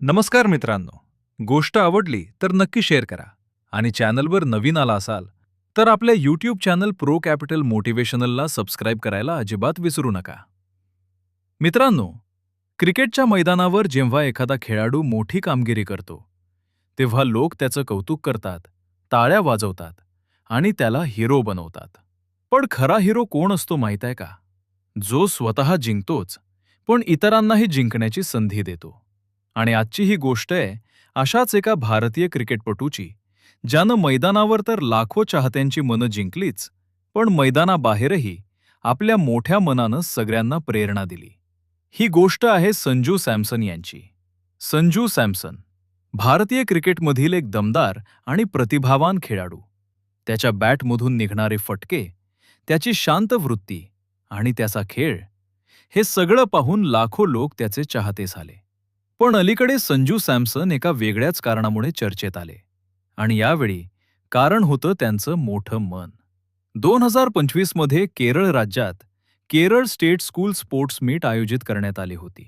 नमस्कार मित्रांनो. गोष्ट आवडली तर नक्की शेअर करा आणि चॅनलवर नवीन आला असाल तर आपल्या यूट्यूब चॅनल प्रो कॅपिटल मोटिवेशनलला सबस्क्राईब करायला अजिबात विसरू नका. मित्रांनो, क्रिकेटच्या मैदानावर जेव्हा एखादा खेळाडू मोठी कामगिरी करतो तेव्हा लोक त्याचं कौतुक करतात, टाळ्या वाजवतात आणि त्याला हिरो बनवतात. पण खरा हिरो कोण असतो माहीत आहे का? जो स्वतः जिंकतोच पण इतरांनाही जिंकण्याची संधी देतो. आणि आजची ही गोष्ट आहे अशाच एका भारतीय क्रिकेटपटूची, ज्यानं मैदानावर तर लाखो चाहत्यांची मनं जिंकलीच, पण मैदानाबाहेरही आपल्या मोठ्या मनानं सगळ्यांना प्रेरणा दिली. ही गोष्ट आहे संजू सॅमसन यांची. संजू सॅमसन भारतीय क्रिकेटमधील एक दमदार आणि प्रतिभावान खेळाडू. त्याच्या बॅटमधून निघणारे फटके, त्याची शांत वृत्ती आणि त्याचा खेळ, हे सगळं पाहून लाखो लोक त्याचे चाहते झाले. पण अलीकडे संजू सॅमसन एका वेगळ्याच कारणामुळे चर्चेत आले. आणि यावेळी कारण होतं त्यांचं मोठं मन. 2025 मध्ये केरळ राज्यात Kerala state school sports meet आयोजित करण्यात आली होती.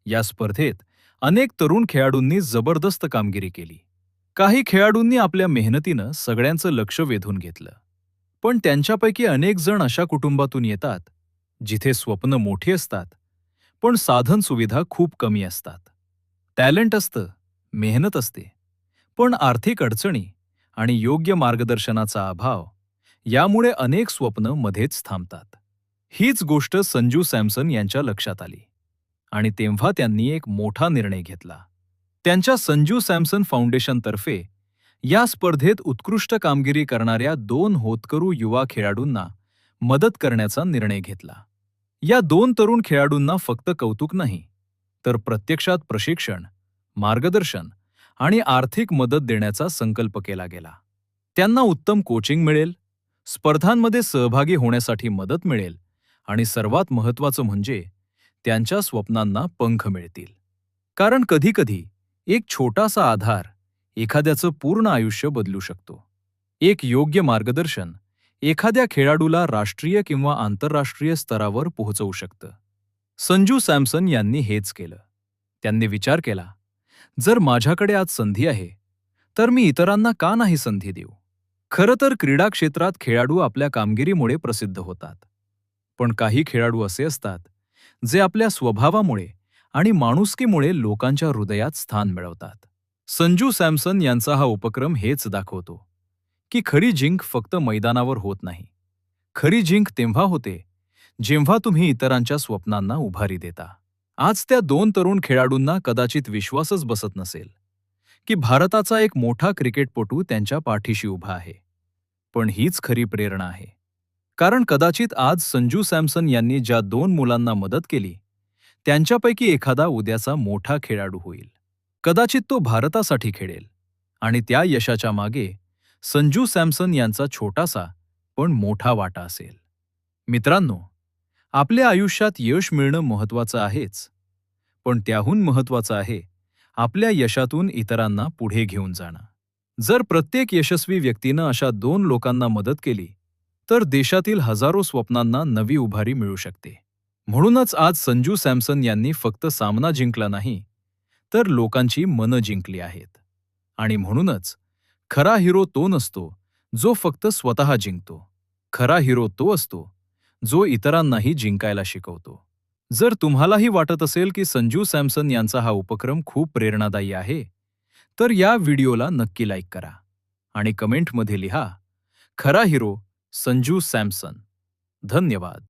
या स्पर्धेत अनेक तरुण खेळाडूंनी जबरदस्त कामगिरी केली. काही खेळाडूंनी आपल्या मेहनतीनं सगळ्यांचं लक्ष वेधून घेतलं. पण त्यांच्यापैकी अनेक जण अशा कुटुंबातून येतात जिथे स्वप्न मोठी असतात, पण साधन सुविधा खूप कमी असतात. टॅलेंट असतं, मेहनत असते, पण आर्थिक अडचणी आणि योग्य मार्गदर्शनाचा अभाव यामुळे अनेक स्वप्न मध्येच थांबतात. हीच गोष्ट संजू सॅमसन यांच्या लक्षात आली आणि तेव्हा त्यांनी एक मोठा निर्णय घेतला. त्यांच्या संजू सॅमसन फाउंडेशनतर्फे या स्पर्धेत उत्कृष्ट कामगिरी करणाऱ्या 2 होतकरू युवा खेळाडूंना मदत करण्याचा निर्णय घेतला. या 2 तरुण खेळाडूंना फक्त कौतुक नाही, तर प्रत्यक्षात प्रशिक्षण, मार्गदर्शन आणि आर्थिक मदत देण्याचा संकल्प केला गेला. त्यांना उत्तम कोचिंग मिळेल, स्पर्धांमध्ये सहभागी होण्यासाठी मदत मिळेल आणि सर्वात महत्त्वाचं म्हणजे त्यांच्या स्वप्नांना पंख मिळतील. कारण कधीकधी एक छोटासा आधार एखाद्याचं पूर्ण आयुष्य बदलू शकतो. एक योग्य मार्गदर्शन एखाद्या खेळाडूला राष्ट्रीय किंवा आंतरराष्ट्रीय स्तरावर पोहोचवू शकतं. संजू सॅमसन यांनी हेच केलं. त्यांनी विचार केला, जर माझ्याकडे आज संधी आहे तर मी इतरांना का नाही संधी देऊ? खरं तर क्रीडा क्षेत्रात खेळाडू आपल्या कामगिरीमुळे प्रसिद्ध होतात. पण काही खेळाडू असे असतात जे आपल्या स्वभावामुळे आणि माणुसकीमुळे लोकांच्या हृदयात स्थान मिळवतात. संजू सॅमसन यांचा हा उपक्रम हेच दाखवतो की खरी जिंक फक्त मैदानावर होत नाही. खरी जिंक तेव्हा होते जेव्हा तुम्ही इतरांच्या स्वप्नांना उभारी देता. आज त्या 2 तरुण खेळाडूंना कदाचित विश्वासच बसत नसेल की भारताचा एक मोठा क्रिकेटपटू त्यांच्या पाठीशी उभा आहे. पण हीच खरी प्रेरणा आहे. कारण कदाचित आज संजू सॅमसन यांनी ज्या 2 मुलांना मदत केली, त्यांच्यापैकी एखादा उद्याचा मोठा खेळाडू होईल. कदाचित तो भारतासाठी खेळेल आणि त्या यशाच्या मागे संजू सॅमसन यांचा छोटासा पण मोठा वाटा असेल. मित्रांनो, आपल्या आयुष्यात यश मिळणं महत्त्वाचं आहेच, पण त्याहून महत्त्वाचं आहे आपल्या यशातून इतरांना पुढे घेऊन जाणं. जर प्रत्येक यशस्वी व्यक्तीनं अशा 2 लोकांना मदत केली तर देशातील हजारो स्वप्नांना नवी उभारी मिळू शकते. म्हणूनच आज संजू सॅमसन यांनी फक्त सामना जिंकला नाही, तर लोकांची मनं जिंकली आहेत. आणि म्हणूनच खरा हिरो तो नसतो जो फक्त स्वतः जिंकतो. खरा हिरो तो असतो जो इतरांनाही जिंकायला शिकवतो. जर तुम्हालाही वाटत असेल की संजू सॅमसन यांचा हा उपक्रम खूप प्रेरणादायी आहे, तर या व्हिडिओला नक्की लाईक करा आणि कमेंटमध्ये लिहा, खरा हिरो संजू सॅमसन. धन्यवाद.